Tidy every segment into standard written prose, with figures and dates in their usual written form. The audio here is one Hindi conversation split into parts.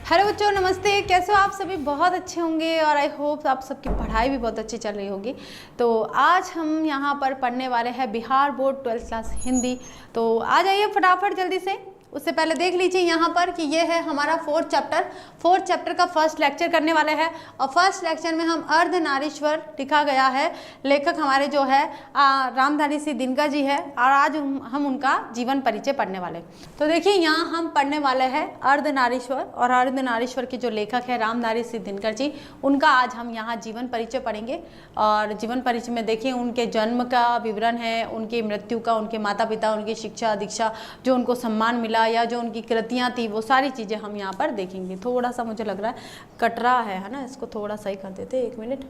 हेलो बच्चों, नमस्ते। कैसे हो आप सभी? बहुत अच्छे होंगे और आई होप आप सबकी पढ़ाई भी बहुत अच्छी चल रही होगी। तो आज हम यहाँ पर पढ़ने वाले हैं Bihar board 12th class Hindi. तो आ जाइए फटाफट जल्दी से। उससे पहले देख लीजिए यहाँ पर कि ये है हमारा फोर्थ चैप्टर का फर्स्ट लेक्चर करने वाले हैं। और फर्स्ट लेक्चर में हम अर्धनारीश्वर लिखा गया है। लेखक हमारे जो है रामधारी सिंह दिनकर जी है और आज हम उनका जीवन परिचय पढ़ने वाले। तो देखिए यहाँ हम पढ़ने वाले हैं अर्धनारीश्वर, और अर्धनारीश्वर के जो लेखक है रामधारी सिंह दिनकर जी, उनका आज हम यहाँ जीवन परिचय पढ़ेंगे। और जीवन परिचय में देखिए उनके जन्म का विवरण है, उनकी मृत्यु का, उनके माता पिता, उनकी शिक्षा दीक्षा, जो उनको सम्मान मिला या जो उनकी कृतियाँ थी, वो सारी चीज़ें हम यहाँ पर देखेंगे। थोड़ा सा मुझे लग रहा है कट रहा है ना, इसको थोड़ा सही कर देते, 1 मिनट।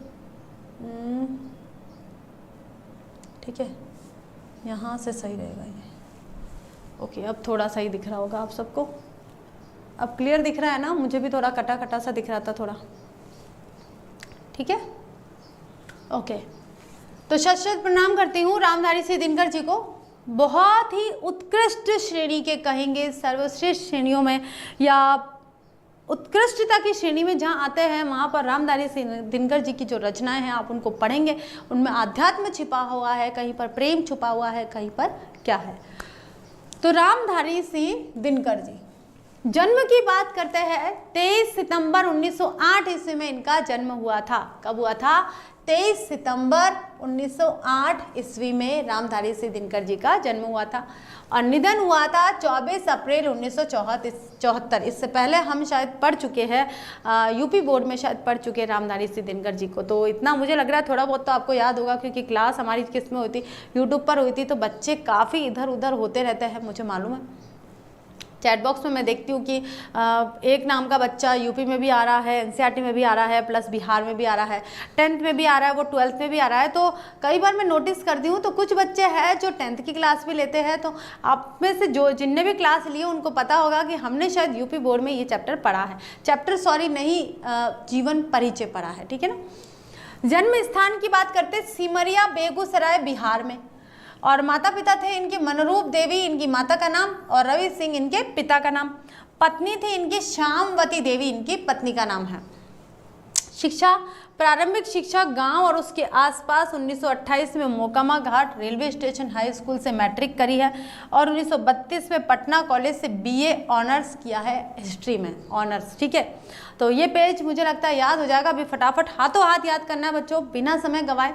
ठीक है, यहाँ से सही रहेगा ये। ओके, अब थोड़ा सही दिख रहा होगा आप सबको। अब क्लियर दिख रहा है ना? मुझे भी थोड़ा कटा कटा सा दिख रहा था थोड़ा। ठीक है, ओके। तो शत प्रणाम करती हूँ रामधारी सिंह दिनकर जी को। बहुत ही उत्कृष्ट श्रेणी के कहेंगे, सर्वश्रेष्ठ श्रेणियों में या उत्कृष्टता की श्रेणी में जहाँ आते हैं, वहाँ पर रामधारी सिंह दिनकर जी की जो रचनाएं हैं आप उनको पढ़ेंगे। उनमें आध्यात्म छिपा हुआ है, कहीं पर प्रेम छुपा हुआ है, कहीं पर क्या है। तो रामधारी सिंह दिनकर जी जन्म की बात करते हैं। 23 सितंबर 1908 ईस्वी में इनका जन्म हुआ था। कब हुआ था? 23 सितंबर 1908 ईस्वी में रामधारी सिंह दिनकर जी का जन्म हुआ था। और निधन हुआ था 24 अप्रैल 1974। इससे पहले हम शायद पढ़ चुके हैं, यूपी बोर्ड में शायद पढ़ चुके हैं रामधारी सिंह दिनकर जी को। तो इतना मुझे लग रहा है थोड़ा बहुत तो आपको याद होगा, क्योंकि क्लास हमारी किस में हुई थी? यूट्यूब पर हुई थी। तो बच्चे काफ़ी इधर उधर होते रहते हैं, मुझे मालूम है। चैट बॉक्स में मैं देखती हूँ कि एक नाम का बच्चा यूपी में भी आ रहा है, एनसीईआरटी में भी आ रहा है, प्लस बिहार में भी आ रहा है, 10th में भी आ रहा है, वो 12th में भी आ रहा है। तो कई बार मैं नोटिस करती हूँ तो कुछ बच्चे हैं जो 10th की क्लास भी लेते हैं। तो आप में से जो जिनने भी क्लास लिए उनको पता होगा कि हमने शायद यूपी बोर्ड में ये चैप्टर पढ़ा है। जीवन परिचय पढ़ा है। ठीक है ना। जन्म स्थान की बात करते सिमरिया बेगूसराय बिहार में। और माता पिता थे इनके मनरूप देवी इनकी माता का नाम, और रवि सिंह इनके पिता का नाम। पत्नी थी इनकी श्यामवती देवी इनकी पत्नी का नाम है। शिक्षा, प्रारंभिक शिक्षा गांव और उसके आसपास 1928 में मोकामा घाट रेलवे स्टेशन हाई स्कूल से मैट्रिक करी है। और 1932 में पटना कॉलेज से बीए ऑनर्स किया है, हिस्ट्री में ऑनर्स। ठीक है, तो ये पेज मुझे लगता है याद हो जाएगा। अभी फटाफट हाथों हाथ याद करना है बच्चों, बिना समय गंवाए।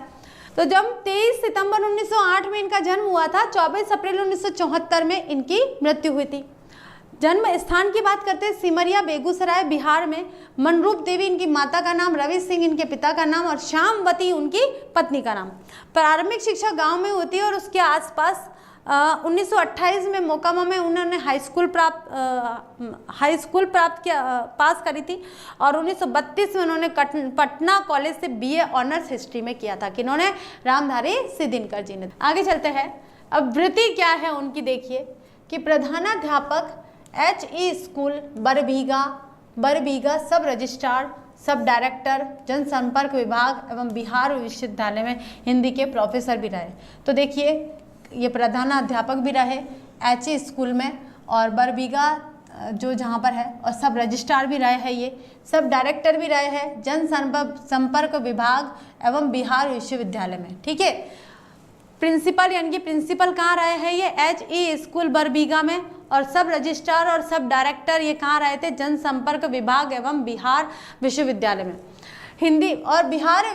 तो जब 23 सितंबर 1908 में इनका जन्म हुआ था, 24 अप्रैल 1974 में इनकी मृत्यु हुई थी। जन्म स्थान की बात करते हैं सिमरिया बेगूसराय बिहार में। मनरूप देवी इनकी माता का नाम, रवि सिंह इनके पिता का नाम, और श्यामवती उनकी पत्नी का नाम। प्रारंभिक शिक्षा गांव में होती है और उसके आसपास 1928 में मोकामा में उन्होंने हाई स्कूल पास करी थी। और 1932 में उन्होंने पटना कॉलेज से बीए ऑनर्स हिस्ट्री में किया था। किन्होंने? रामधारी सिंह दिनकर जी ने। आगे चलते हैं। अब वृत्ति क्या है उनकी, देखिए कि प्रधानाध्यापक HE स्कूल बरबीघा, सब रजिस्ट्रार, सब डायरेक्टर, जनसंपर्क विभाग एवं बिहार विश्वविद्यालय में हिंदी के प्रोफेसर भी रहे। तो देखिए ये प्रधानाध्यापक भी रहे HE स्कूल में, और बरबीघा जो जहाँ पर है, और सब रजिस्ट्रार भी रहे हैं, ये सब डायरेक्टर भी रहे हैं जनसंपर्क विभाग एवं बिहार विश्वविद्यालय में। ठीक है, प्रिंसिपल यानी कि प्रिंसिपल कहाँ रहे हैं? ये HE स्कूल बरबीघा में। और सब रजिस्ट्रार और सब डायरेक्टर ये कहाँ रहे थे? जनसंपर्क विभाग एवं बिहार विश्वविद्यालय में। हिंदी और बिहार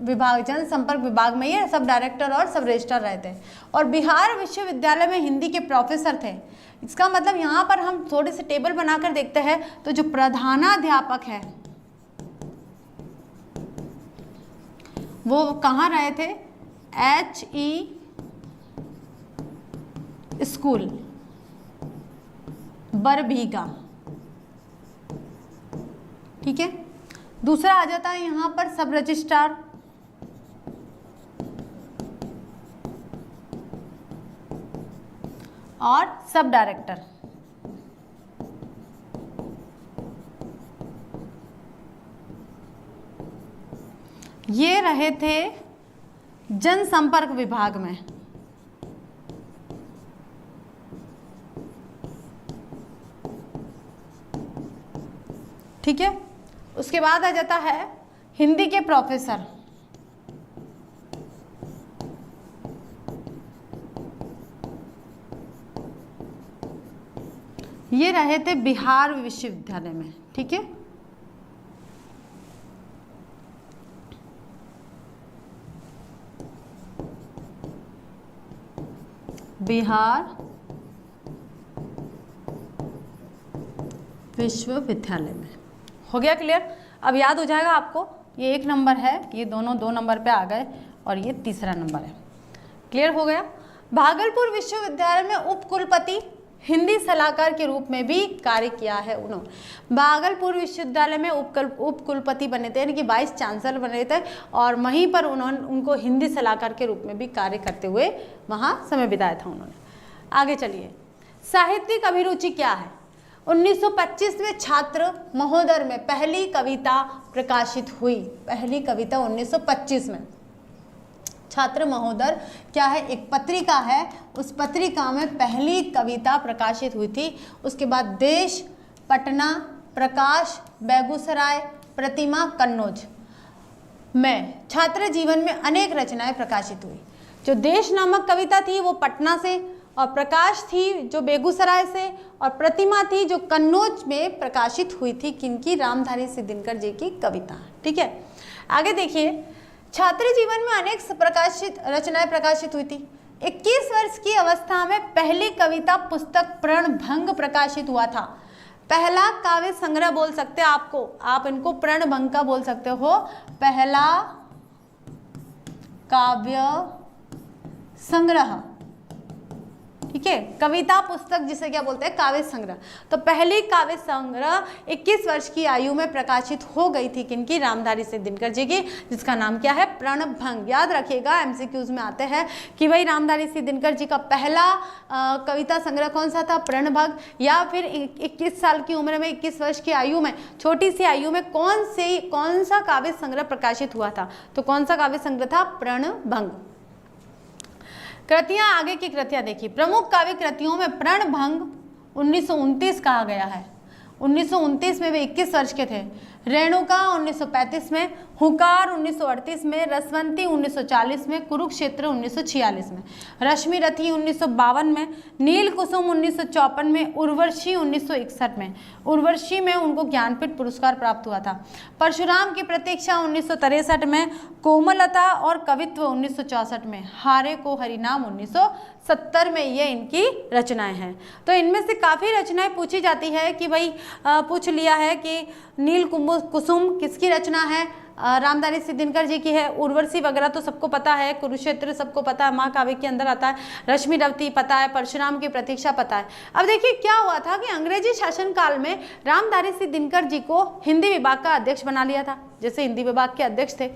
विभाग, जनसंपर्क विभाग में ये सब डायरेक्टर और सब रजिस्ट्रार रहते हैं। और बिहार विश्वविद्यालय में हिंदी के प्रोफेसर थे। इसका मतलब यहाँ पर हम थोड़े से टेबल बनाकर देखते हैं तो जो प्रधानाध्यापक है वो कहाँ रहे थे? HE school Barbigha. ठीक है, दूसरा आ जाता है यहाँ पर सब रजिस्ट्रार, और सब डायरेक्टर। ये रहे थे जनसंपर्क विभाग में। ठीक है। उसके बाद आ जाता है हिंदी के प्रोफेसर, ये रहे थे बिहार विश्वविद्यालय में, ठीक है। बिहार विश्वविद्यालय में। हो गया क्लियर? अब याद हो जाएगा आपको, ये 1 नंबर है, ये दोनों 2 नंबर पे आ गए और ये तीसरा नंबर है। क्लियर हो गया? भागलपुर विश्वविद्यालय में उप कुलपति हिंदी सलाहकार के रूप में भी कार्य किया है उन्होंने। भागलपुर विश्वविद्यालय में उप कुलपति बने थे, यानी कि वाइस चांसलर बने थे, और वहीं पर उनको हिंदी सलाहकार के रूप में भी कार्य करते हुए वहाँ समय बिताया था उन्होंने। आगे चलिए, साहित्यिक अभिरुचि क्या है? 1925 में छात्र महोदय में पहली कविता प्रकाशित हुई। पहली कविता 1925 में। छात्र महोदय क्या है? एक पत्रिका है, उस पत्रिका में पहली कविता प्रकाशित हुई थी। उसके बाद देश, पटना, प्रकाश, बेगूसराय, प्रतिमा, कन्नौज में छात्र जीवन में अनेक रचनाएं प्रकाशित हुई। जो देश नामक कविता थी वो पटना से, और प्रकाश थी जो बेगूसराय से, और प्रतिमा थी जो कन्नौज में प्रकाशित हुई थी। किनकी? रामधारी सिंह दिनकर जी की कविता। ठीक है, आगे देखिए, छात्र जीवन में अनेक रचनाएं प्रकाशित हुई थी। 21 वर्ष की अवस्था में पहली कविता पुस्तक प्रणभंग प्रकाशित हुआ था। पहला काव्य संग्रह बोल सकते हैं आप इनको प्रणभंग का बोल सकते हो। पहला काव्य संग्रह, ठीक है, कविता पुस्तक जिसे क्या बोलते हैं? काव्य संग्रह। तो पहली काव्य संग्रह 21 वर्ष की आयु में प्रकाशित हो गई थी। किनकी? रामधारी सिंह दिनकर जी की, जिसका नाम क्या है? प्रणभंग। याद रखिएगा, एमसीक्यूज में आते हैं कि भाई रामधारी सिंह दिनकर जी का पहला कविता संग्रह कौन सा था? प्रणभंग। या फिर 21 साल की उम्र में, 21 वर्ष की आयु में, छोटी सी आयु में कौन सा काव्य संग्रह प्रकाशित हुआ था? तो कौन सा काव्य संग्रह था? प्रणभंग। कृतियां, आगे की कृतियां देखिए। प्रमुख काव्य कृतियों में प्रणभंग 1929 कहा गया है। 1929 में वे 21 वर्ष के थे। रेणुका 1935 में, हुकार 1938 में, रसवंती 1940 में, कुरुक्षेत्र 1946 में, रश्मि रथी 1952 में, नील कुसुम 1954 में, उर्वशी 1961 में। उर्वशी में उनको ज्ञानपीठ पुरस्कार प्राप्त हुआ था। परशुराम की प्रतीक्षा 1963 में, कोमलता और कवित्व 1964 में, हारे को हरिनाम 1970 में। ये इनकी रचनाएं हैं। तो इनमें से काफ़ी रचनाएं पूछी जाती है कि भाई पूछ लिया है कि नील कुसुम किसकी रचना है? रामधारी सिंह दिनकर जी की है। उर्वशी वगैरह तो सबको पता है, कुरुक्षेत्र सबको पता है, महाकाव्य के अंदर आता है, रश्मि रवती पता है, परशुराम की प्रतीक्षा पता है। अब देखिए क्या हुआ था कि अंग्रेजी शासनकाल में रामधारी सिंह दिनकर जी को हिंदी विभाग का अध्यक्ष बना लिया था। जैसे हिंदी विभाग के अध्यक्ष थे,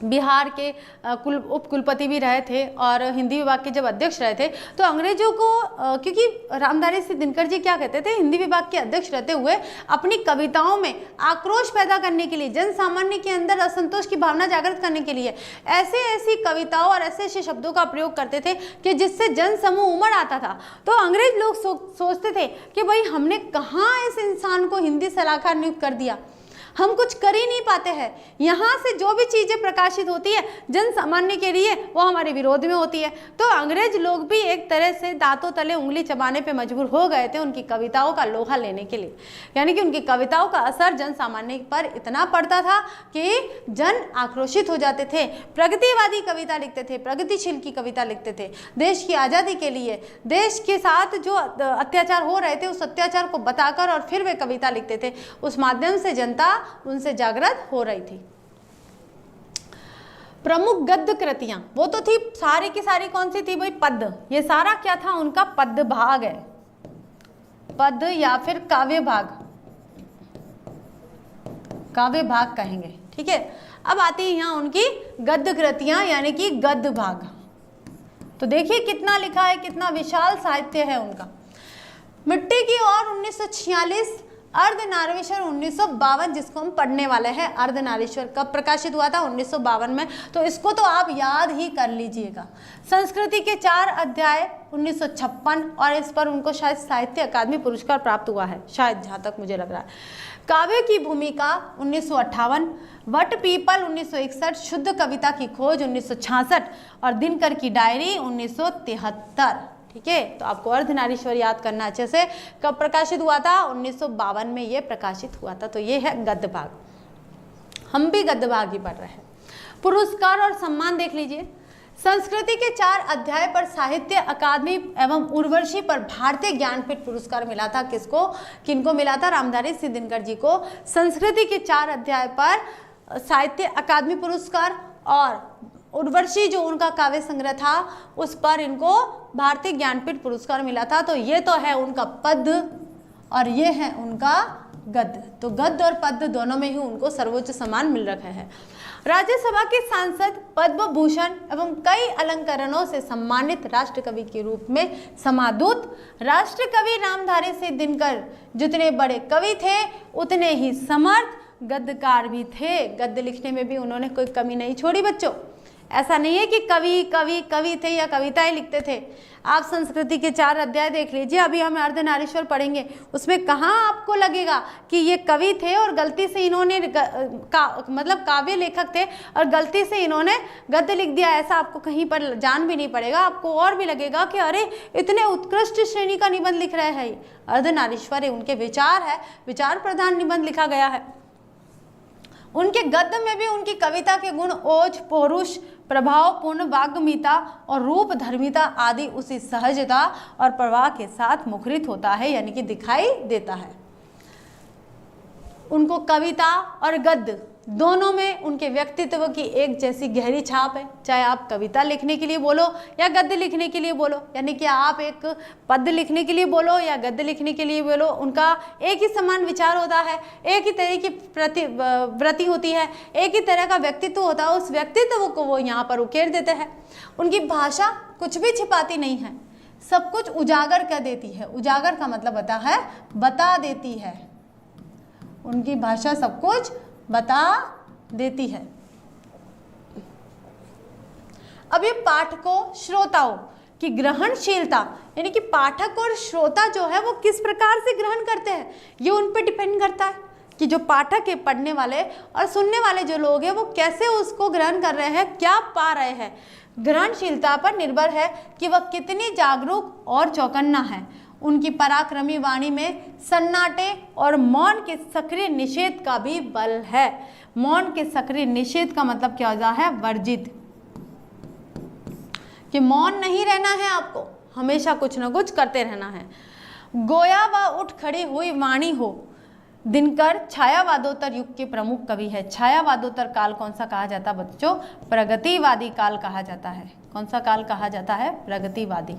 बिहार के उप कुलपति भी रहे थे और हिंदी विभाग के जब अध्यक्ष रहे थे, तो अंग्रेजों को क्योंकि रामधारी सिंह दिनकर जी क्या कहते थे, हिंदी विभाग के अध्यक्ष रहते हुए अपनी कविताओं में आक्रोश पैदा करने के लिए, जन सामान्य के अंदर असंतोष की भावना जागृत करने के लिए ऐसी कविताओं और ऐसे शब्दों का प्रयोग करते थे कि जिससे जन समूह उमड़ आता था। तो अंग्रेज लोग सोचते थे कि भाई हमने कहाँ इस इंसान को हिंदी सलाहकार नियुक्त कर दिया, हम कुछ कर ही नहीं पाते हैं। यहाँ से जो भी चीज़ें प्रकाशित होती है जन सामान्य के लिए, वो हमारे विरोध में होती है। तो अंग्रेज लोग भी एक तरह से दांतों तले उंगली चबाने पे मजबूर हो गए थे उनकी कविताओं का लोहा लेने के लिए। यानी कि उनकी कविताओं का असर जन सामान्य पर इतना पड़ता था कि जन आक्रोशित हो जाते थे, प्रगतिवादी कविता लिखते थे, प्रगतिशील की कविता लिखते थे, देश की आज़ादी के लिए, देश के साथ जो अत्याचार हो रहे थे उस अत्याचार को बताकर और फिर वे कविता लिखते थे। उस माध्यम से जनता उनसे जागृत हो रही थी। प्रमुख गद्य कृतियां वो तो थी सारी की सारी, कौन सी थी भाई? पद्य। ये सारा क्या था? उनका पद्य भाग है, पद्य या फिर काव्य भाग, काव्य भाग कहेंगे। ठीक है, अब आती है यहाँ उनकी गद्य कृतियां यानी कि गद्य भाग। तो देखिए कितना लिखा है, कितना विशाल साहित्य है उनका। मिट्टी की ओर 1946, अर्धनारीश्वर 1952, जिसको हम पढ़ने वाले हैं। अर्धनारीश्वर कब प्रकाशित हुआ था? 1952 में। तो इसको तो आप याद ही कर लीजिएगा। संस्कृति के 4 अध्याय 1956, और इस पर उनको शायद साहित्य अकादमी पुरस्कार प्राप्त हुआ है शायद, जहाँ तक मुझे लग रहा है। काव्य की भूमिका 1958, वट पीपल 1961, शुद्ध कविता की खोज 1966 और दिनकर की डायरी 1973। ठीक है, तो आपको अर्धनारीश्वर याद करना अच्छे से। कब प्रकाशित हुआ था? 1952 में ये प्रकाशित हुआ था। तो ये है गद्य भाग, हम भी गद्य भाग ही पढ़ रहे हैं। पुरस्कार और सम्मान देख लीजिए। संस्कृति के 4 अध्याय पर साहित्य अकादमी एवं उर्वशी पर भारतीय ज्ञानपीठ पुरस्कार मिला था। किसको, किनको मिला था? रामधारी सिंह दिनकर जी को। संस्कृति के 4 अध्याय पर साहित्य अकादमी पुरस्कार और उर्वशी जो उनका काव्य संग्रह था उस पर इनको भारतीय ज्ञानपीठ पुरस्कार मिला था। तो ये तो है उनका पद्य और ये है उनका गद्य। तो गद्य और पद्य दोनों में ही उनको सर्वोच्च सम्मान मिल रखा है। राज्यसभा के सांसद, पद्म भूषण एवं कई अलंकरणों से सम्मानित राष्ट्रकवि के रूप में समादूत। राष्ट्रकवि रामधारी सिंह दिनकर जितने बड़े कवि थे उतने ही समर्थ गद्यकार भी थे। गद्य लिखने में भी उन्होंने कोई कमी नहीं छोड़ी बच्चों। ऐसा नहीं है कि कवि कवि कवि थे या कविताएं लिखते थे। आप संस्कृति के 4 अध्याय देख लीजिए, अभी हम अर्धनारीश्वर पढ़ेंगे, उसमें कहाँ आपको लगेगा कि ये कवि थे और गलती से इन्होंने मतलब काव्य लेखक थे और गलती से इन्होंने गद्य लिख दिया। ऐसा आपको कहीं पर जान भी नहीं पड़ेगा। आपको और भी लगेगा कि अरे इतने उत्कृष्ट श्रेणी का निबंध लिख रहे हैं। अर्धनारीश्वर है, उनके विचार है, विचार प्रधान निबंध लिखा गया है। उनके गद्य में भी उनकी कविता के गुण ओज, पौरुष, प्रभावपूर्ण वाग्मिता और रूप धर्मिता आदि उसी सहजता और प्रवाह के साथ मुखरित होता है, यानी कि दिखाई देता है। उनको कविता और गद्य दोनों में उनके व्यक्तित्व की एक जैसी गहरी छाप है। चाहे आप कविता लिखने के लिए बोलो या गद्य लिखने के लिए बोलो, यानी कि आप एक पद्य लिखने के लिए बोलो या गद्य लिखने के लिए बोलो, उनका एक ही समान विचार होता है, एक ही तरह की वृत्ति होती है, एक ही तरह का व्यक्तित्व होता है। उस व्यक्तित्व को वो यहाँ पर उकेर देते हैं। उनकी भाषा कुछ भी छिपाती नहीं है, सब कुछ उजागर कर देती है। उजागर का मतलब होता है बता देती है। उनकी भाषा सब कुछ बता देती है। अब ये पाठकों, श्रोताओं की ग्रहणशीलता, यानी कि पाठक और श्रोता जो है वो किस प्रकार से ग्रहण करते हैं, ये उन पर डिपेंड करता है कि जो पाठक है, पढ़ने वाले और सुनने वाले जो लोग हैं, वो कैसे उसको ग्रहण कर रहे हैं, क्या पा रहे हैं। ग्रहणशीलता पर निर्भर है कि वह कितनी जागरूक और चौकन्ना है। उनकी पराक्रमी वाणी में सन्नाटे और मौन के सक्रिय निषेध का भी बल है। मौन के सक्रिय निषेध का मतलब क्या होता है? वर्जित, कि मौन नहीं रहना है, आपको हमेशा कुछ ना कुछ करते रहना है। गोया व उठ खड़ी हुई वाणी हो। दिनकर छायावादोत्तर युग के प्रमुख कवि है। छायावादोत्तर काल कौन सा कहा जाता है बच्चों? प्रगतिवादी काल कहा जाता है। कौन सा काल कहा जाता है? प्रगतिवादी।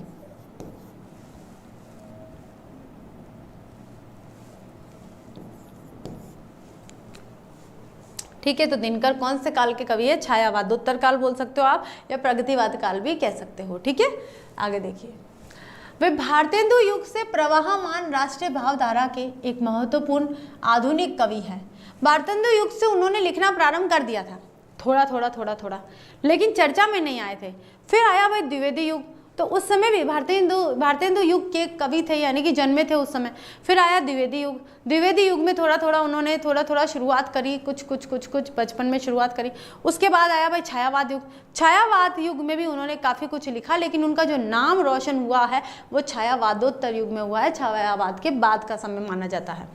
ठीक है, तो दिनकर कौन से काल के कवि है? छायावादोत्तर काल बोल सकते हो आप या प्रगतिवाद काल भी कह सकते हो। ठीक है, आगे देखिए। वे भारतेंदु युग से प्रवाहमान राष्ट्रीय भावधारा के एक महत्वपूर्ण आधुनिक कवि हैं। भारतेंदु युग से उन्होंने लिखना प्रारंभ कर दिया था, थोड़ा थोड़ा, लेकिन चर्चा में नहीं आए थे। फिर आया भाई द्विवेदी युग, तो उस समय भी भारतेंदु युग के कवि थे, यानी कि जन्मे थे उस समय। फिर आया द्विवेदी युग। द्विवेदी युग में उन्होंने थोड़ा शुरुआत करी, कुछ बचपन में शुरुआत करी। उसके बाद आया भाई छायावाद युग। छायावाद युग में भी उन्होंने काफ़ी कुछ लिखा, लेकिन उनका जो नाम रोशन हुआ है वो छायावादोत्तर युग में हुआ है। छायावाद के बाद का समय माना जाता है।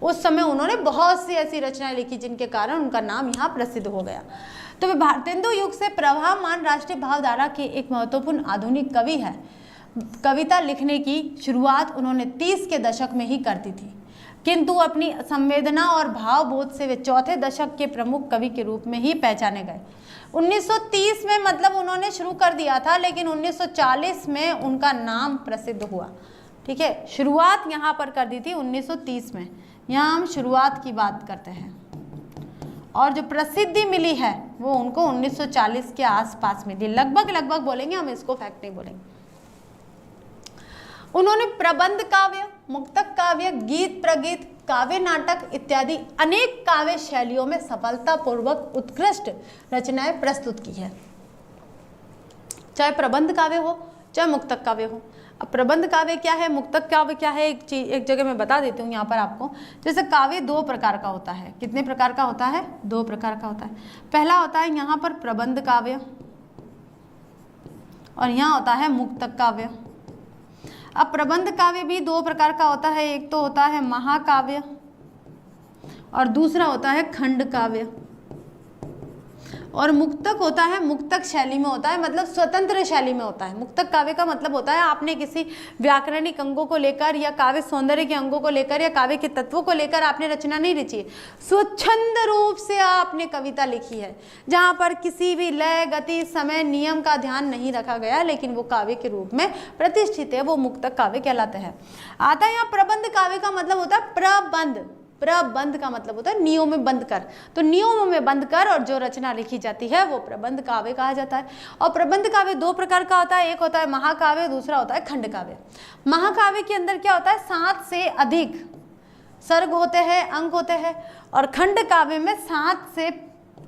उस समय उन्होंने बहुत सी ऐसी रचनाएं लिखी जिनके कारण उनका नाम यहाँ प्रसिद्ध हो गया। तो वे भारतेंदु युग से प्रवाहमान राष्ट्रीय भावधारा के एक महत्वपूर्ण आधुनिक कवि है। कविता लिखने की शुरुआत उन्होंने 30 के दशक में ही कर दी थी, किंतु अपनी संवेदना और भावबोध से वे चौथे दशक के प्रमुख कवि के रूप में ही पहचाने गए। 1930 में मतलब उन्होंने शुरू कर दिया था, लेकिन 1940 में उनका नाम प्रसिद्ध हुआ। ठीक है, शुरुआत यहाँ पर कर दी थी 1930 में। यहाँ हम शुरुआत की बात करते हैं, और जो प्रसिद्धि मिली है वो उनको 1940 के आसपास मिली, लगभग बोलेंगे हम, इसको फैक्ट नहीं बोलेंगे। उन्होंने प्रबंध काव्य, मुक्तक काव्य, गीत प्रगीत, काव्य नाटक इत्यादि अनेक काव्य शैलियों में सफलतापूर्वक उत्कृष्ट रचनाएं प्रस्तुत की है। चाहे प्रबंध काव्य हो, चाहे मुक्तक काव्य हो। अब प्रबंध काव्य क्या है, मुक्तक काव्य क्या है, एक जगह मैं बता देती हूँ यहाँ पर आपको। जैसे काव्य 2 प्रकार का होता है। कितने प्रकार का होता है? 2 प्रकार का होता है। पहला होता है यहाँ पर प्रबंध काव्य और यहाँ होता है मुक्तक काव्य। अब प्रबंध काव्य भी 2 प्रकार का होता है, एक तो होता है महाकाव्य और दूसरा होता है खंड काव्य। और मुक्तक होता है, मुक्तक शैली में होता है, मतलब स्वतंत्र शैली में होता है। मुक्तक काव्य का मतलब होता है आपने किसी व्याकरणिक अंगों को लेकर या काव्य सौंदर्य के अंगों को लेकर या काव्य के तत्वों को लेकर आपने रचना नहीं रची है, स्वच्छंद रूप से आपने कविता लिखी है, जहाँ पर किसी भी लय, गति, समय, नियम का ध्यान नहीं रखा गया, लेकिन वो काव्य के रूप में प्रतिष्ठित है, वो मुक्तक काव्य कहलाता है। आता है यहाँ प्रबंध काव्य का मतलब होता है प्रबंध। प्रबंध का मतलब होता है नियमों में बंद कर, तो नियमों में बंद कर और जो रचना लिखी जाती है वो प्रबंध काव्य कहा जाता है। और प्रबंध काव्य 2 प्रकार का होता है, एक होता है महाकाव्य, दूसरा होता है खंड काव्य। महाकाव्य के अंदर क्या होता है, 7 से अधिक सर्ग होते हैं, अंक होते हैं, और खंड काव्य में 7 से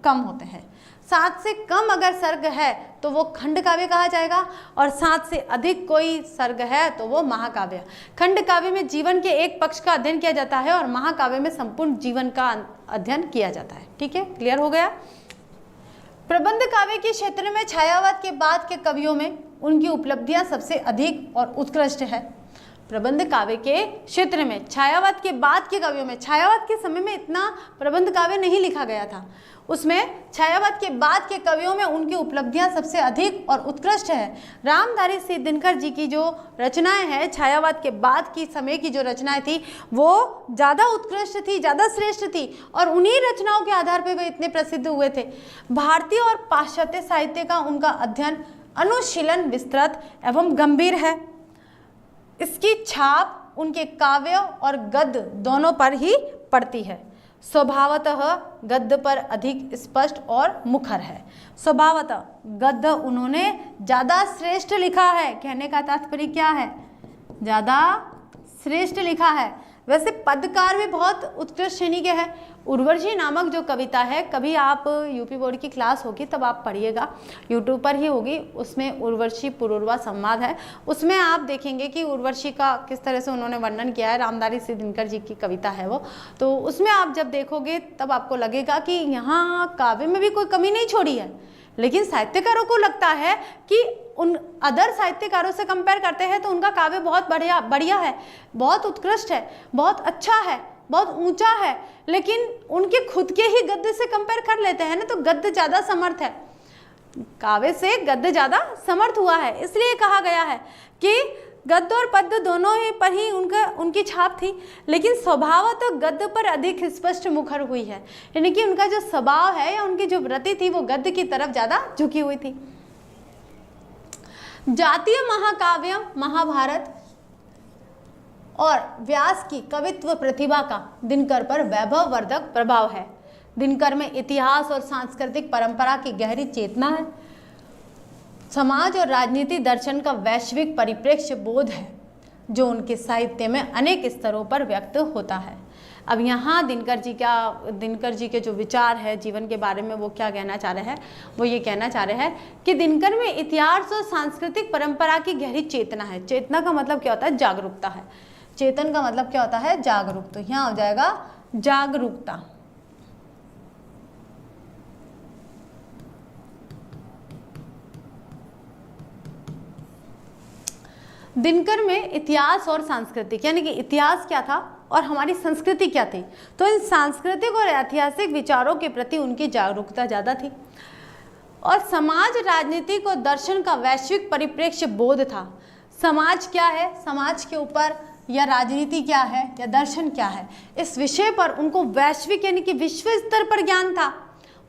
कम होते हैं। 7 से कम अगर सर्ग है तो वो खंड काव्य कहा जाएगा, और 7 से अधिक कोई सर्ग है तो वो महाकाव्य। खंड काव्य में जीवन के एक पक्ष का अध्ययन किया जाता है और महाकाव्य में संपूर्ण जीवन का अध्ययन किया जाता है। ठीक है, क्लियर हो गया। प्रबंध काव्य के क्षेत्र में छायावाद के बाद के कवियों में उनकी उपलब्धियां सबसे अधिक और उत्कृष्ट है। प्रबंध काव्य के क्षेत्र में छायावाद के बाद के कवियों में, छायावाद के समय में इतना प्रबंध काव्य नहीं लिखा गया था, उसमें छायावाद के बाद के कवियों में उनकी उपलब्धियां सबसे अधिक और उत्कृष्ट है। रामधारी सिंह दिनकर जी की जो रचनाएं हैं, छायावाद के बाद की समय की जो रचनाएं थी वो ज़्यादा उत्कृष्ट थी, ज़्यादा श्रेष्ठ थी, और उन्हीं रचनाओं के आधार पर वे इतने प्रसिद्ध हुए थे। भारतीय और पाश्चात्य साहित्य का उनका अध्ययन, अनुशीलन विस्तृत एवं गंभीर है। इसकी छाप उनके काव्य और गद्य दोनों पर ही पड़ती है। स्वभावतः गद्य पर अधिक स्पष्ट और मुखर है। स्वभावतः गद्य उन्होंने ज़्यादा श्रेष्ठ लिखा है, कहने का तात्पर्य क्या है, ज़्यादा श्रेष्ठ लिखा है। वैसे पदकार भी बहुत उत्कृष्ट श्रेणी के हैं। उर्वशी नामक जो कविता है, कभी आप यूपी बोर्ड की क्लास होगी तब आप पढ़िएगा, यूट्यूब पर ही होगी, उसमें उर्वशी पुरूरवा संवाद है, उसमें आप देखेंगे कि उर्वशी का किस तरह से उन्होंने वर्णन किया है। रामधारी सिंह दिनकर जी की कविता है वो, तो उसमें आप जब देखोगे तब आपको लगेगा कि यहाँ काव्य में भी कोई कमी नहीं छोड़ी है, लेकिन साहित्यकारों को लगता है कि उन अदर साहित्यकारों से कंपेयर करते हैं तो उनका काव्य बहुत बढ़िया है, बहुत उत्कृष्ट है, बहुत अच्छा है, बहुत ऊंचा है, लेकिन उनके खुद के ही गद्य से कंपेयर कर लेते हैं ना, तो गद्य ज़्यादा समर्थ है, काव्य से गद्य ज़्यादा समर्थ हुआ है। इसलिए कहा गया है कि गद्य और पद्य दोनों ही पर ही उनकी छाप थी, लेकिन स्वभावतः गद्य पर अधिक स्पष्ट मुखर हुई है, यानी कि उनका जो स्वभाव है या उनकी जो वृत्ति थी वो गद्य की तरफ ज़्यादा झुकी हुई थी। जातीय महाकाव्य महाभारत और व्यास की कवित्व प्रतिभा का दिनकर पर वैभववर्धक प्रभाव है। दिनकर में इतिहास और सांस्कृतिक परंपरा की गहरी चेतना है। समाज और राजनीति दर्शन का वैश्विक परिप्रेक्ष्य बोध है जो उनके साहित्य में अनेक स्तरों पर व्यक्त होता है। अब यहाँ दिनकर जी के जो विचार है जीवन के बारे में, वो क्या कहना चाह रहे हैं, वो ये कहना चाह रहे हैं कि दिनकर में इतिहास और सांस्कृतिक परंपरा की गहरी चेतना है। चेतना का मतलब क्या होता है, जागरूकता है। चेतन का मतलब क्या होता है, जागरूक, तो यहाँ हो जाएगा जागरूकता। दिनकर में इतिहास और सांस्कृतिक, यानी कि इतिहास क्या था और हमारी संस्कृति क्या थी, तो इन सांस्कृतिक और ऐतिहासिक विचारों के प्रति उनकी जागरूकता ज़्यादा थी। और समाज, राजनीति को दर्शन का वैश्विक परिप्रेक्ष्य बोध था। समाज क्या है, समाज के ऊपर, या राजनीति क्या है, या दर्शन क्या है, इस विषय पर उनको वैश्विक यानी कि विश्व स्तर पर ज्ञान था,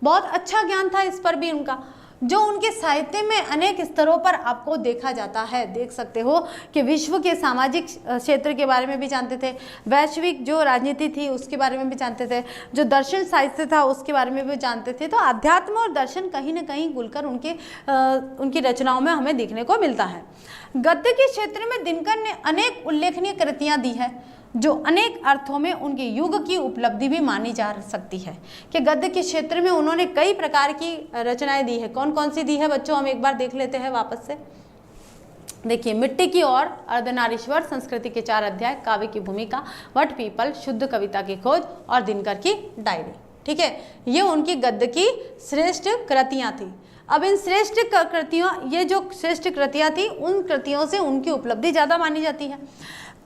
बहुत अच्छा ज्ञान था इस पर भी उनका, जो उनके साहित्य में अनेक स्तरों पर आपको देखा जाता है। देख सकते हो कि विश्व के सामाजिक क्षेत्र के बारे में भी जानते थे, वैश्विक जो राजनीति थी उसके बारे में भी जानते थे, जो दर्शन साहित्य था उसके बारे में भी जानते थे। तो अध्यात्म और दर्शन कहीं ना कहीं घुलकर उनकी रचनाओं में हमें देखने को मिलता है। गद्य के क्षेत्र में दिनकर ने अनेक उल्लेखनीय कृतियाँ दी है जो अनेक अर्थों में उनके युग की उपलब्धि भी मानी जा सकती है। कि गद्य के क्षेत्र में उन्होंने कई प्रकार की रचनाएं दी है। कौन कौन सी दी है बच्चों, हम एक बार देख लेते हैं वापस से। देखिए, मिट्टी की ओर, अर्धनारीश्वर, संस्कृति के 4 अध्याय, काव्य की भूमिका, वट पीपल, शुद्ध कविता की खोज और दिनकर की डायरी। ठीक है, ये उनकी गद्य की श्रेष्ठ कृतियां थी। अब इन श्रेष्ठ कृतियों, ये जो श्रेष्ठ कृतियां थी, उन कृतियों से उनकी उपलब्धि ज्यादा मानी जाती है।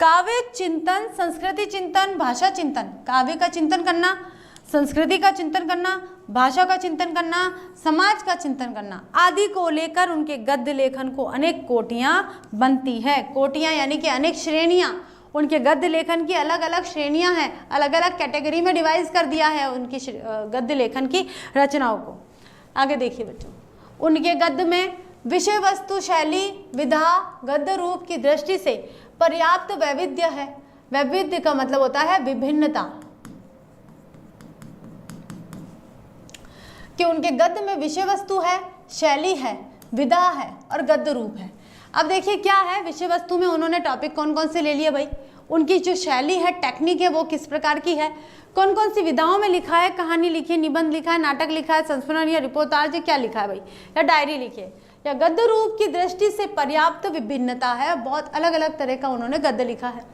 काव्य चिंतन, संस्कृति चिंतन, भाषा चिंतन, काव्य का चिंतन करना, संस्कृति का चिंतन करना, भाषा का चिंतन करना, समाज का चिंतन करना आदि को लेकर उनके गद्य लेखन को अनेक कोटियां बनती है। कोटियां यानी कि अनेक श्रेणियां, उनके गद्य लेखन की अलग अलग श्रेणियां हैं, अलग अलग कैटेगरी में डिवाइड कर दिया है उनकी गद्य लेखन की रचनाओं को। आगे देखिए बच्चों, उनके गद्य में विषय वस्तु, शैली, विधा, गद्य रूप की दृष्टि से पर्याप्त वैविध्य है। वैविध्य का मतलब होता है विभिन्नता, कि उनके गद्य में विषय वस्तु है, शैली है, विधा है और गद्य रूप है। अब देखिए क्या है, विषय वस्तु में उन्होंने टॉपिक कौन कौन से ले लिए भाई, उनकी जो शैली है, टेक्निक है, वो किस प्रकार की है, कौन कौन सी विधाओं में लिखा है, कहानी लिखी है, निबंध लिखा है, नाटक लिखा है, संस्मरण या रिपोर्टाज, क्या लिखा है भाई, या डायरी लिखी है, या गद्य रूप की दृष्टि से पर्याप्त विभिन्नता है, बहुत अलग अलग तरह का उन्होंने गद्य लिखा है।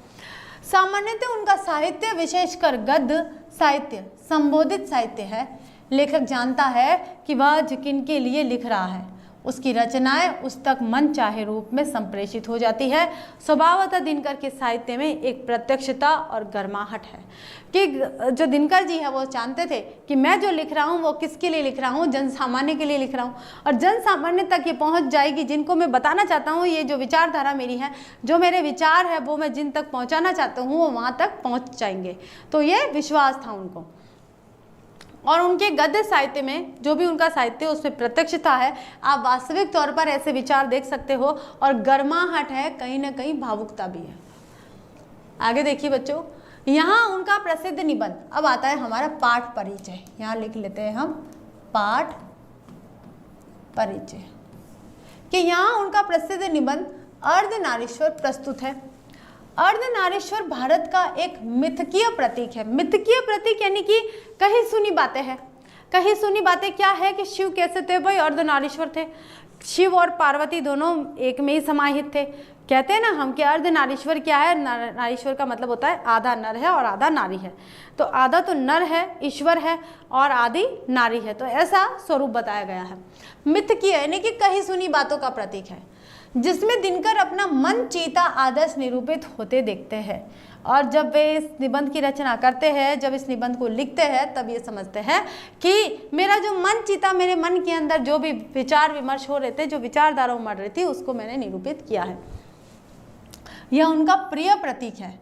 सामान्यतः उनका साहित्य, विशेषकर गद्य साहित्य, संबोधित साहित्य है। लेखक जानता है कि वह किन के लिए लिख रहा है, उसकी रचनाएं उस तक मन चाहे रूप में संप्रेषित हो जाती है। स्वभावतः दिनकर के साहित्य में एक प्रत्यक्षता और गर्माहट है, कि जो दिनकर जी है वो जानते थे कि मैं जो लिख रहा हूँ वो किसके लिए लिख रहा हूँ, जन सामान्य के लिए लिख रहा हूँ, और जन सामान्य तक ये पहुँच जाएगी, जिनको मैं बताना चाहता हूँ, ये जो विचारधारा मेरी है, जो मेरे विचार है वो मैं जिन तक पहुँचाना चाहता हूँ वो वहाँ तक पहुँच जाएंगे। तो ये विश्वास था उनको। और उनके गद्य साहित्य में जो भी उनका साहित्य है उसमें प्रत्यक्षता है, आप वास्तविक तौर पर ऐसे विचार देख सकते हो, और गर्माहट है, कहीं ना कहीं भावुकता भी है। आगे देखिए बच्चों, यहाँ उनका प्रसिद्ध निबंध, अब आता है हमारा पाठ परिचय, यहाँ लिख लेते हैं हम पाठ परिचय, कि यहाँ उनका प्रसिद्ध निबंध अर्धनारीश्वर प्रस्तुत है। अर्धनारीश्वर भारत का एक मिथकीय प्रतीक है। मिथकीय प्रतीक यानी कि कहीं सुनी बातें हैं। कहीं सुनी बातें क्या है कि शिव कैसे थे भाई, अर्धनारीश्वर थे, शिव और पार्वती दोनों एक में ही समाहित थे। कहते हैं ना हम कि अर्धनारीश्वर क्या है, नारीश्वर का मतलब होता है आधा नर है और आधा नारी है, तो आधा तो नर है, ईश्वर है, और आधी नारी है, तो ऐसा स्वरूप बताया गया है। मिथकीय यानी कि कहीं सुनी बातों का प्रतीक है, जिसमें दिनकर अपना मन चीता आदर्श निरूपित होते देखते हैं। और जब वे इस निबंध की रचना करते हैं, जब इस निबंध को लिखते हैं, तब ये समझते हैं कि मेरा जो मन चीता, मेरे मन के अंदर जो भी विचार विमर्श हो रहे थे, जो विचारधारा उमड़ रही थी, उसको मैंने निरूपित किया है। यह उनका प्रिय प्रतीक है,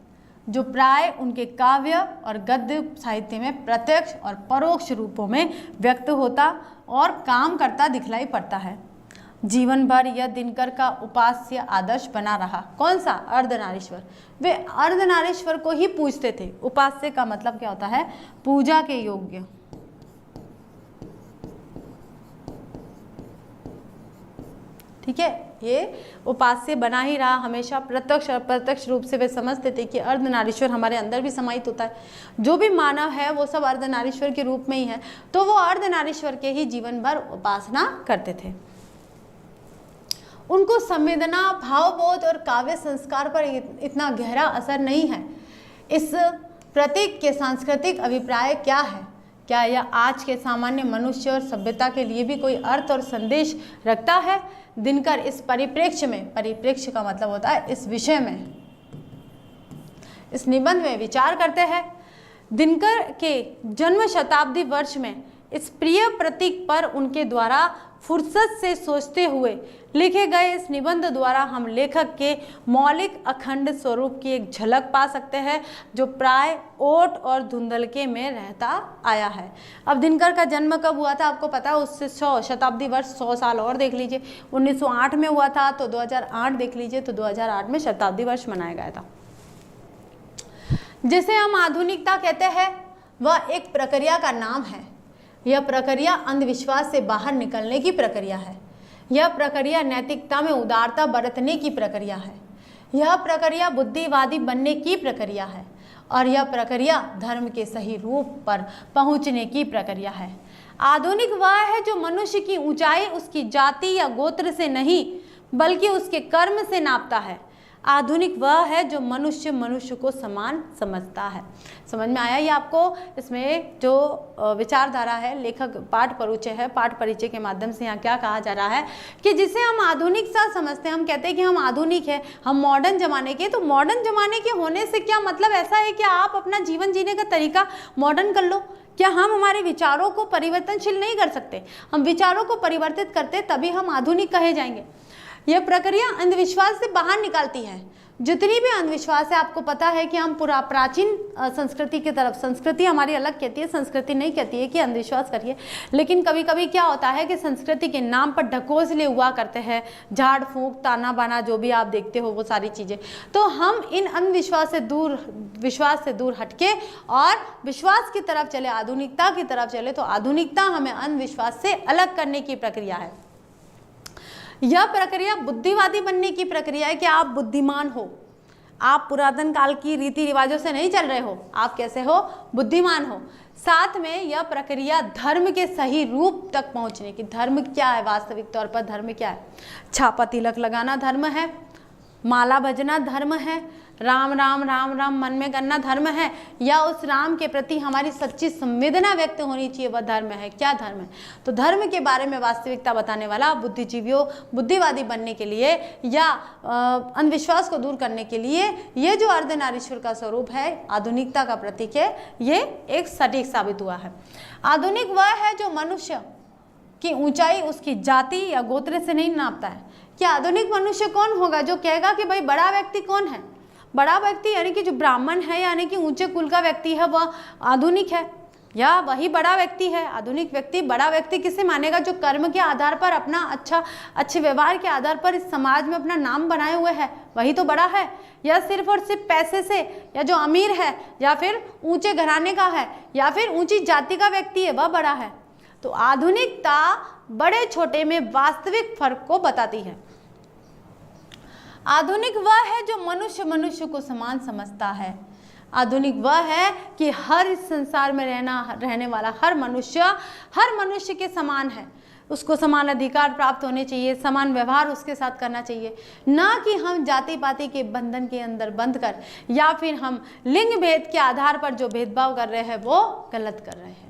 जो प्राय उनके काव्य और गद्य साहित्य में प्रत्यक्ष और परोक्ष रूपों में व्यक्त होता और काम करता दिखलाई पड़ता है। जीवन भर यह दिनकर का उपास्य आदर्श बना रहा। कौन सा? अर्धनारीश्वर। वे अर्धनारीश्वर को ही पूजते थे। उपास्य का मतलब क्या होता है? पूजा के योग्य। ठीक है, ये उपास्य बना ही रहा हमेशा। प्रत्यक्ष और अप्रत्यक्ष रूप से वे समझते थे कि अर्धनारीश्वर हमारे अंदर भी समाहित होता है। जो भी मानव है वो सब अर्धनारीश्वर के रूप में ही है, तो वो अर्धनारीश्वर के ही जीवन भर उपासना करते थे। उनको संवेदना, भावबोध और काव्य संस्कार पर इतना गहरा असर नहीं है। इस प्रतीक के सांस्कृतिक अभिप्राय क्या है? क्या यह आज के सामान्य मनुष्य और सभ्यता के लिए भी कोई अर्थ और संदेश रखता है? दिनकर इस परिप्रेक्ष्य में, परिप्रेक्ष्य का मतलब होता है इस विषय में, इस निबंध में विचार करते हैं। दिनकर के जन्म शताब्दी वर्ष में इस प्रिय प्रतीक पर उनके द्वारा फुर्सत से सोचते हुए लिखे गए इस निबंध द्वारा हम लेखक के मौलिक अखंड स्वरूप की एक झलक पा सकते हैं, जो प्राय ओट और धुंधलके में रहता आया है। अब दिनकर का जन्म कब हुआ था आपको पता है? उससे 100 शताब्दी वर्ष, 100 साल और देख लीजिए। 1908 में हुआ था, तो 2008 देख लीजिए, तो 2008 में शताब्दी वर्ष मनाया गया था। जिसे हम आधुनिकता कहते हैं, वह एक प्रक्रिया का नाम है। यह प्रक्रिया अंधविश्वास से बाहर निकलने की प्रक्रिया है। यह प्रक्रिया नैतिकता में उदारता बरतने की प्रक्रिया है। यह प्रक्रिया बुद्धिवादी बनने की प्रक्रिया है, और यह प्रक्रिया धर्म के सही रूप पर पहुंचने की प्रक्रिया है। आधुनिक वह है जो मनुष्य की ऊंचाई उसकी जाति या गोत्र से नहीं, बल्कि उसके कर्म से नापता है। आधुनिक वह है जो मनुष्य मनुष्य को समान समझता है। समझ में आया ये आपको? इसमें जो विचारधारा है लेखक पाठ परिचय है, पाठ परिचय के माध्यम से यहाँ क्या कहा जा रहा है कि जिसे हम आधुनिक सा समझते हैं, हम कहते हैं कि हम आधुनिक है, हम मॉडर्न जमाने के। तो मॉडर्न जमाने के होने से क्या मतलब ऐसा है कि आप अपना जीवन जीने का तरीका मॉडर्न कर लो? क्या हम हमारे विचारों को परिवर्तनशील नहीं कर सकते? हम विचारों को परिवर्तित करते तभी हम आधुनिक कहे जाएंगे। यह प्रक्रिया अंधविश्वास से बाहर निकालती है। जितनी भी अंधविश्वास है, आपको पता है कि हम प्राचीन संस्कृति की तरफ, संस्कृति हमारी अलग कहती है, संस्कृति नहीं कहती है कि अंधविश्वास करिए, लेकिन कभी कभी क्या होता है कि संस्कृति के नाम पर ढकोसले हुआ करते हैं, झाड़ फूंक, ताना बाना, जो भी आप देखते हो वो सारी चीज़ें। तो हम इन अंधविश्वास से दूर हटके और विश्वास की तरफ चले, आधुनिकता की तरफ चले, तो आधुनिकता हमें अंधविश्वास से अलग करने की प्रक्रिया है। यह प्रक्रिया बुद्धिवादी बनने की प्रक्रिया है कि आप बुद्धिमान हो, आप पुरातन काल की रीति रिवाजों से नहीं चल रहे हो, आप कैसे हो? बुद्धिमान हो। साथ में यह प्रक्रिया धर्म के सही रूप तक पहुंचने की, धर्म क्या है वास्तविक तौर पर? धर्म क्या है? छापा तिलक लगाना धर्म है, माला भजना धर्म है, राम राम राम राम मन में करना धर्म है, या उस राम के प्रति हमारी सच्ची संवेदना व्यक्त होनी चाहिए, वह धर्म है? क्या धर्म है? तो धर्म के बारे में वास्तविकता बताने वाला बुद्धिजीवियों, बुद्धिवादी बनने के लिए या अंधविश्वास को दूर करने के लिए ये जो अर्धनारीश्वर का स्वरूप है, आधुनिकता का प्रतीक है, ये एक सटीक साबित हुआ है। आधुनिक वह है जो मनुष्य की ऊंचाई उसकी जाति या गोत्र से नहीं नापता है। कि आधुनिक मनुष्य कौन होगा जो कहेगा कि भाई बड़ा व्यक्ति कौन है? बड़ा व्यक्ति यानी कि जो ब्राह्मण है, यानी कि ऊंचे कुल का व्यक्ति है, वह आधुनिक है, या वही बड़ा व्यक्ति है? आधुनिक व्यक्ति, बड़ा व्यक्ति किसे मानेगा? जो कर्म के आधार पर, अपना अच्छे व्यवहार के आधार पर इस समाज में अपना नाम बनाए हुए है, वही तो बड़ा है। या सिर्फ और सिर्फ पैसे से, या जो अमीर है, या फिर ऊंचे घराने का है, या फिर ऊंची जाति का व्यक्ति है, वह बड़ा है। तो आधुनिकता बड़े छोटे में वास्तविक फर्क को बताती है। आधुनिक वह है जो मनुष्य मनुष्य को समान समझता है। आधुनिक वह है कि हर इस संसार में रहने वाला हर मनुष्य के समान है, उसको समान अधिकार प्राप्त होने चाहिए, समान व्यवहार उसके साथ करना चाहिए, ना कि हम जाति पाति के बंधन के अंदर बंध कर या फिर हम लिंग भेद के आधार पर जो भेदभाव कर रहे हैं वो गलत कर रहे हैं।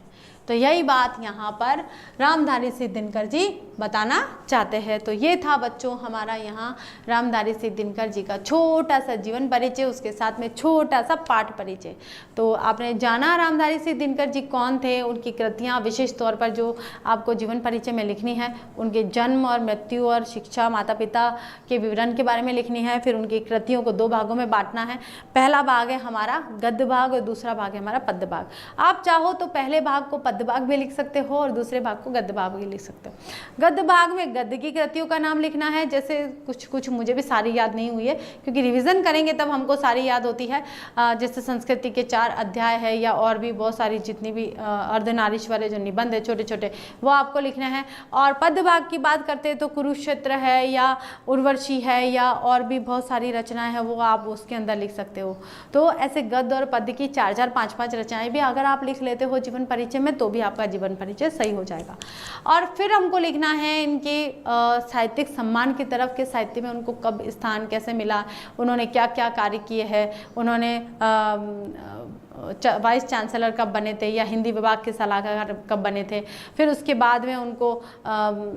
तो यही बात यहाँ पर रामधारी सिंह दिनकर जी बताना चाहते हैं। तो ये था बच्चों हमारा यहाँ रामधारी सिंह दिनकर जी का छोटा सा जीवन परिचय, उसके साथ में छोटा सा पाठ परिचय। तो आपने जाना रामधारी सिंह दिनकर जी कौन थे, उनकी कृतियाँ विशेष तौर पर जो आपको जीवन परिचय में लिखनी है, उनके जन्म और मृत्यु और शिक्षा, माता पिता के विवरण के बारे में लिखनी है। फिर उनकी कृतियों को 2 भागों में बांटना है। पहला भाग है हमारा गद्य भाग और दूसरा भाग है हमारा पद्य भाग। आप चाहो तो पहले भाग को पद्य भाग भी लिख सकते हो और दूसरे भाग को गद्य भाग भी लिख सकते हो। गद्य भाग में गद्य की कृतियों का नाम लिखना है, जैसे कुछ मुझे भी सारी याद नहीं हुई है क्योंकि रिवीजन करेंगे तब हमको सारी याद होती है। जैसे संस्कृति के 4 अध्याय है या और भी बहुत सारी जितनी भी अर्धनारीश्वर है, जो निबंध है छोटे छोटे, वो आपको लिखना है। और पद्य भाग की बात करते हैं तो कुरुक्षेत्र है या उर्वशी है या और भी बहुत सारी रचनाएं हैं, वो आप उसके अंदर लिख सकते हो। तो ऐसे गद्य और पद्य की 4-4, 5-5 रचनाएं भी अगर आप लिख लेते हो जीवन परिचय में तो भी आपका जीवन परिचय सही हो जाएगा। और फिर हमको लिखना है इनके साहित्यिक सम्मान की तरफ के साहित्य में उनको कब स्थान कैसे मिला, उन्होंने क्या क्या कार्य किए हैं, उन्होंने वाइस चांसलर कब बने थे या हिंदी विभाग के सलाहकार कब बने थे, फिर उसके बाद में उनको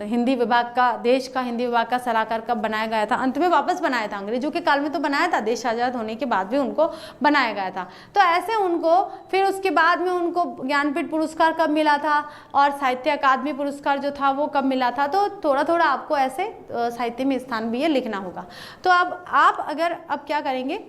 हिंदी विभाग का, देश का हिंदी विभाग का सलाहकार कब बनाया गया था, अंत में वापस बनाया था, अंग्रेजों के काल में तो बनाया था, देश आज़ाद होने के बाद भी उनको बनाया गया था। तो ऐसे उनको फिर उसके बाद में उनको ज्ञानपीठ पुरस्कार कब मिला था और साहित्य अकादमी पुरस्कार जो था वो कब मिला था। तो थोड़ा थोड़ा आपको ऐसे साहित्य में स्थान भी ये लिखना होगा। तो अब आप अगर अब क्या करेंगे,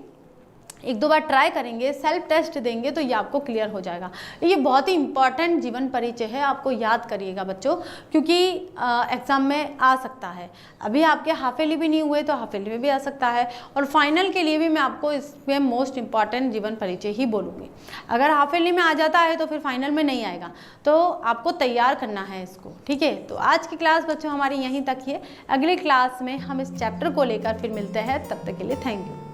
1-2 बार ट्राई करेंगे, सेल्फ टेस्ट देंगे तो ये आपको क्लियर हो जाएगा। ये बहुत ही इंपॉर्टेंट जीवन परिचय है, आपको याद करिएगा बच्चों, क्योंकि एग्ज़ाम में आ सकता है। अभी आपके हाफ ईयरली भी नहीं हुए तो हाफ ईयरली में भी आ सकता है और फाइनल के लिए भी मैं आपको इसमें मोस्ट इंपॉर्टेंट जीवन परिचय ही बोलूँगी। अगर हाफ ईयरली में आ जाता है तो फिर फाइनल में नहीं आएगा, तो आपको तैयार करना है इसको, ठीक है। तो आज की क्लास बच्चों हमारी यहीं तक ही है। अगली क्लास में हम इस चैप्टर को लेकर फिर मिलते हैं, तब तक के लिए थैंक यू।